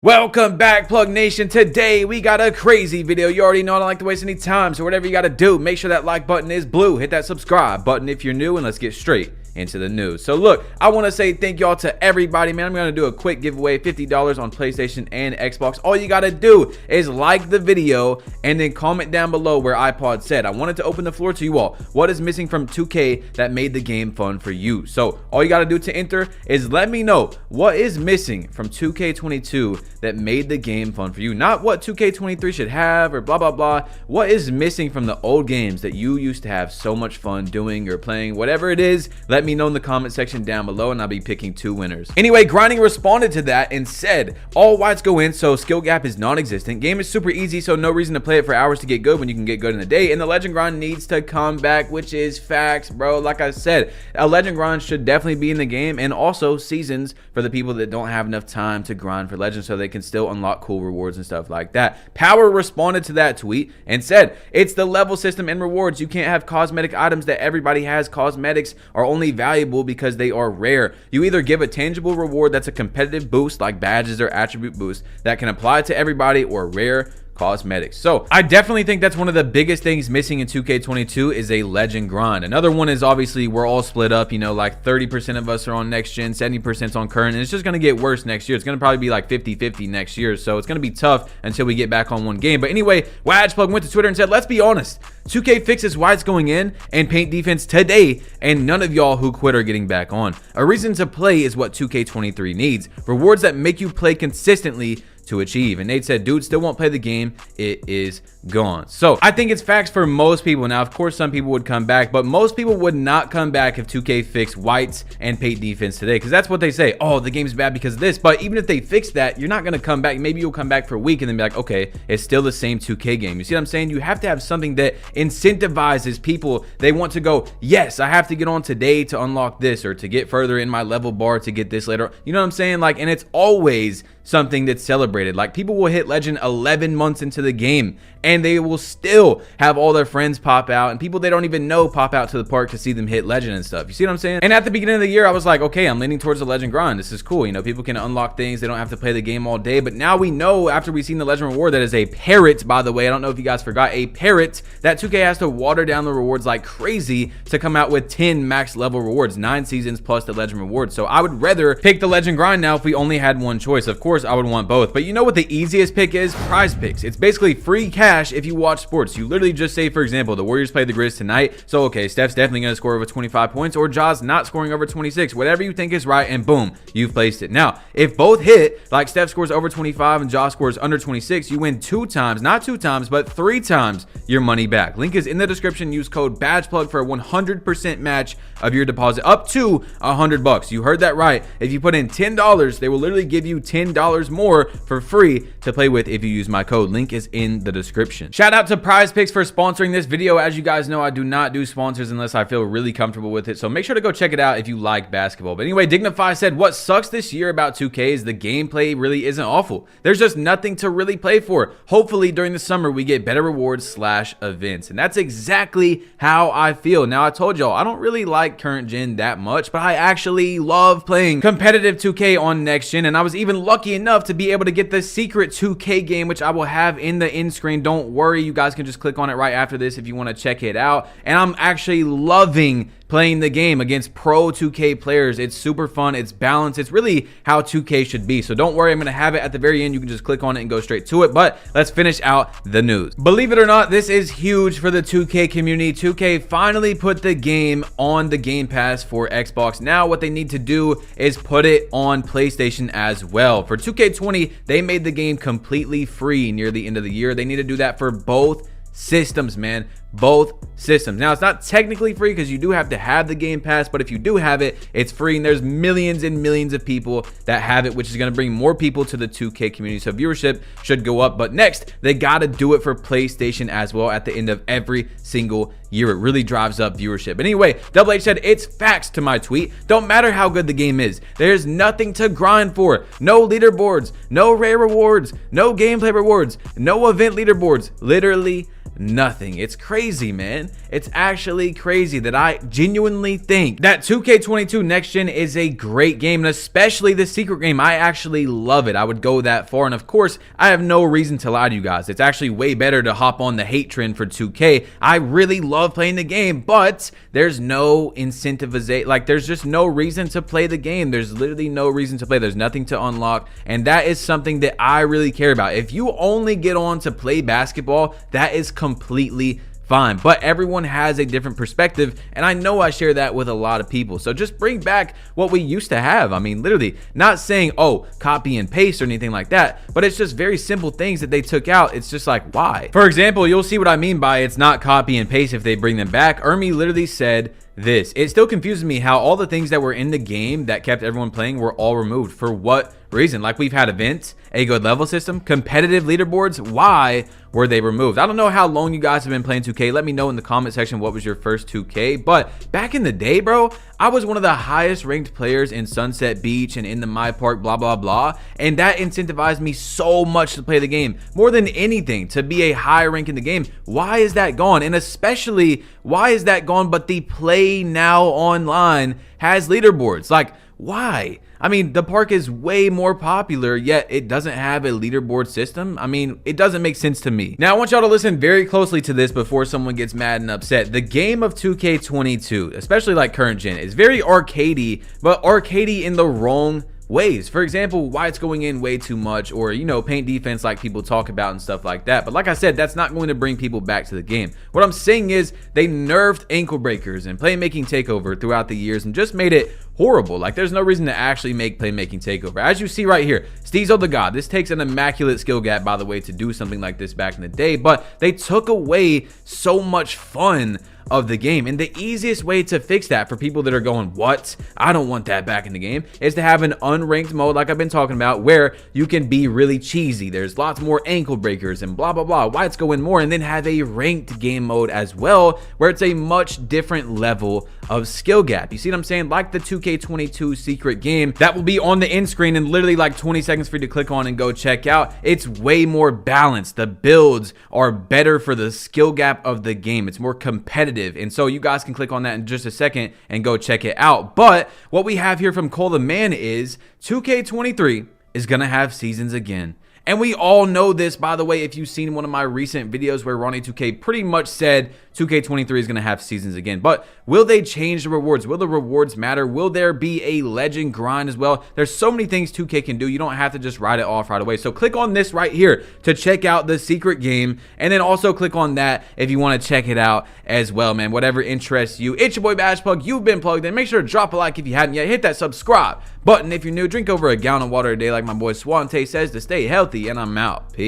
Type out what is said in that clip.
Welcome back, Plug Nation. Today we got a crazy video. You already know I don't like to waste any time, so whatever you got to do, make sure that like button is blue. Hit that subscribe button if you're new, and let's get straight into the news. So look, I want to say thank y'all to everybody, man. I'm going to do a quick giveaway, $50 on PlayStation and Xbox. All you got to do is like the video and then comment down below where iPod said. I wanted to open the floor to you all. What is missing from 2K that made the game fun for you? So all you got to do to enter is let me know what is missing from 2K22 that made the game fun for you. Not what 2K23 should have or blah, blah, blah. What is missing from the old games that you used to have so much fun doing or playing? Whatever it is, let me know in the comment section down below, and I'll be picking 2 winners. Anyway, Grinding responded to that and said, all whites go in, so skill gap is non-existent. Game is super easy, so no reason to play it for hours to get good when you can get good in a day. And the legend grind needs to come back, which is facts, bro. Like I said, a legend grind should definitely be in the game, and also seasons for the people that don't have enough time to grind for legends, so they can still unlock cool rewards and stuff like that. Power responded to that tweet and said, it's the level system and rewards. You can't have cosmetic items that everybody has. Cosmetics are only valuable because they are rare. You either give a tangible reward that's a competitive boost like badges or attribute boosts that can apply to everybody, or rare cosmetics. So I definitely think that's one of the biggest things missing in 2K22 is a legend grind. Another one is obviously we're all split up, you know, like 30% of us are on next gen, 70% on current, and it's just going to get worse next year. It's going to probably be like 50-50 next year, so it's going to be tough until we get back on one game. But anyway, Plug went to Twitter and said, let's be honest, 2K fixes whites going in and paint defense today, and none of y'all who quit are getting back on. A reason to play is what 2K23 needs. Rewards that make you play consistently to achieve. And Nate said, dude, still won't play the game. It is gone. So I think it's facts for most people. Now, of course, some people would come back, but most people would not come back if 2K fixed whites and paint defense today, because that's what they say. Oh, the game's bad because of this. But even if they fix that, you're not going to come back. Maybe you'll come back for a week and then be like, okay, it's still the same 2K game. You see what I'm saying? You have to have something that incentivizes people. They want to go, yes, I have to get on today to unlock this, or to get further in my level bar to get this later. You know what I'm saying? Like, and it's always something that's celebrated. Like, people will hit legend 11 months into the game and they will still have all their friends pop out, and people they don't even know pop out to the park to see them hit legend and stuff. You see what I'm saying? And at the beginning of the year, I was like, okay, I'm leaning towards the legend grind. This is cool. You know, people can unlock things. They don't have to play the game all day. But now we know, after we've seen the legend reward that is a parrot, by the way, I don't know if you guys forgot, a parrot, that 2K has to water down the rewards like crazy to come out with 10 max level rewards, 9 seasons plus the legend reward. So I would rather pick the legend grind now if we only had one choice. Of course, I would want both. But you know what the easiest pick is? Prize picks. It's basically free cash if you watch sports. You literally just say, for example, the Warriors play the Grizz tonight. So, okay, Steph's definitely going to score over 25 points, or Ja's not scoring over 26. Whatever you think is right, and boom, you've placed it. Now, if both hit, like Steph scores over 25 and Ja scores under 26, you win 2 times, not 2 times, but 3 times your money back. Link is in the description. Use code BADGEPLUG for a 100% match of your deposit up to $100. You heard that right. If you put in $10, they will literally give you $10 more for free to play with if you use my code. Link is in the description. Shout out to Prize Picks for sponsoring this video. As you guys know, I do not do sponsors unless I feel really comfortable with it, so make sure to go check it out if you like basketball. But anyway, Dignify said, what sucks this year about 2K is the gameplay really isn't awful. There's just nothing to really play for. Hopefully during the summer we get better rewards / events, and that's exactly how I feel. Now, I told y'all I don't really like current gen that much, but I actually love playing competitive 2K on next gen, and I was even lucky enough to be able to get the secret 2K game, which I will have in the end screen. Don't worry, you guys can just click on it right after this if you want to check it out. And I'm actually loving playing the game against pro 2K players. It's super fun. It's balanced. It's really how 2K should be. So don't worry, I'm going to have it at the very end. You can just click on it and go straight to it. But let's finish out the news. Believe it or not, this is huge for the 2K community. 2K finally put the game on the Game Pass for Xbox. Now what they need to do is put it on PlayStation as well. For 2K20, they made the game completely free near the end of the year. They need to do that for both systems, man. Both systems. Now, it's not technically free because you do have to have the Game Pass, but if you do have it, it's free, and there's millions and millions of people that have it, which is going to bring more people to the 2K community, so viewership should go up. But next, they got to do it for PlayStation as well at the end of every single year. It really drives up viewership. But anyway, Double H said, it's facts to my tweet. Don't matter how good the game is, there's nothing to grind for. No leaderboards, no rare rewards, no gameplay rewards, no event leaderboards, literally nothing. It's crazy, man. It's actually crazy that I genuinely think that 2K22 Next Gen is a great game, and especially the secret game. I actually love it. I would go that far, and of course, I have no reason to lie to you guys. It's actually way better to hop on the hate trend for 2K. I really love playing the game, but there's no incentivization. Like, there's just no reason to play the game. There's literally no reason to play. There's nothing to unlock, and that is something that I really care about. If you only get on to play basketball, that is completely fine, but everyone has a different perspective, and I know I share that with a lot of people. So just bring back what we used to have. I mean, literally, not saying, oh, copy and paste or anything like that, but it's just very simple things that they took out. It's just like, why? For example, you'll see what I mean by it's not copy and paste if they bring them back. Ermi literally said this. It still confuses me how all the things that were in the game that kept everyone playing were all removed. For what reason? Like, we've had events, a good level system, competitive leaderboards. Why were they removed? I don't know how long you guys have been playing 2K. Let me know in the comment section what was your first 2K. But back in the day, bro, I was one of the highest ranked players in Sunset Beach and in the My Park, blah, blah, blah. And that incentivized me so much to play the game. More than anything, to be a high rank in the game. Why is that gone? And especially, why is that gone? But the Play Now Online has leaderboards. Like, why? I mean, the park is way more popular, yet it doesn't have a leaderboard system. I mean, it doesn't make sense to me. Now, I want y'all to listen very closely to this before someone gets mad and upset. The game of 2K22, especially like current gen, is very arcadey, but arcadey in the wrong ways. For example, why it's going in way too much, or, you know, paint defense like people talk about and stuff like that. But like I said, that's not going to bring people back to the game. What I'm saying is they nerfed ankle breakers and playmaking takeover throughout the years and just made it horrible. Like, there's no reason to actually make playmaking takeover. As you see right here, Steezo the God. This takes an immaculate skill gap, by the way, to do something like this back in the day, but they took away so much fun of the game. And the easiest way to fix that for people that are going, what? I don't want that back in the game, is to have an unranked mode like I've been talking about, where you can be really cheesy. There's lots more ankle breakers and blah, blah, blah. Why it's going more, and then have a ranked game mode as well, where it's a much different level of skill gap. You see what I'm saying? Like the 2K22 secret game that will be on the end screen in literally like 20 seconds for you to click on and go check out. It's way more balanced. The builds are better for the skill gap of the game. It's more competitive. And so you guys can click on that in just a second and go check it out. But what we have here from Cole the Man is 2K23 is going to have seasons again. And we all know this, by the way, if you've seen one of my recent videos where Ronnie 2K pretty much said 2K23 is going to have seasons again. But will they change the rewards? Will the rewards matter? Will there be a legend grind as well? There's so many things 2K can do. You don't have to just write it off right away. So click on this right here to check out the secret game. And then also click on that if you want to check it out as well, man. Whatever interests you. It's your boy Bash Plug. You've been plugged in. Make sure to drop a like if you hadn't yet. Hit that subscribe button if you're new. Drink over a gallon of water a day like my boy Swante says to stay healthy. And I'm out. Peace.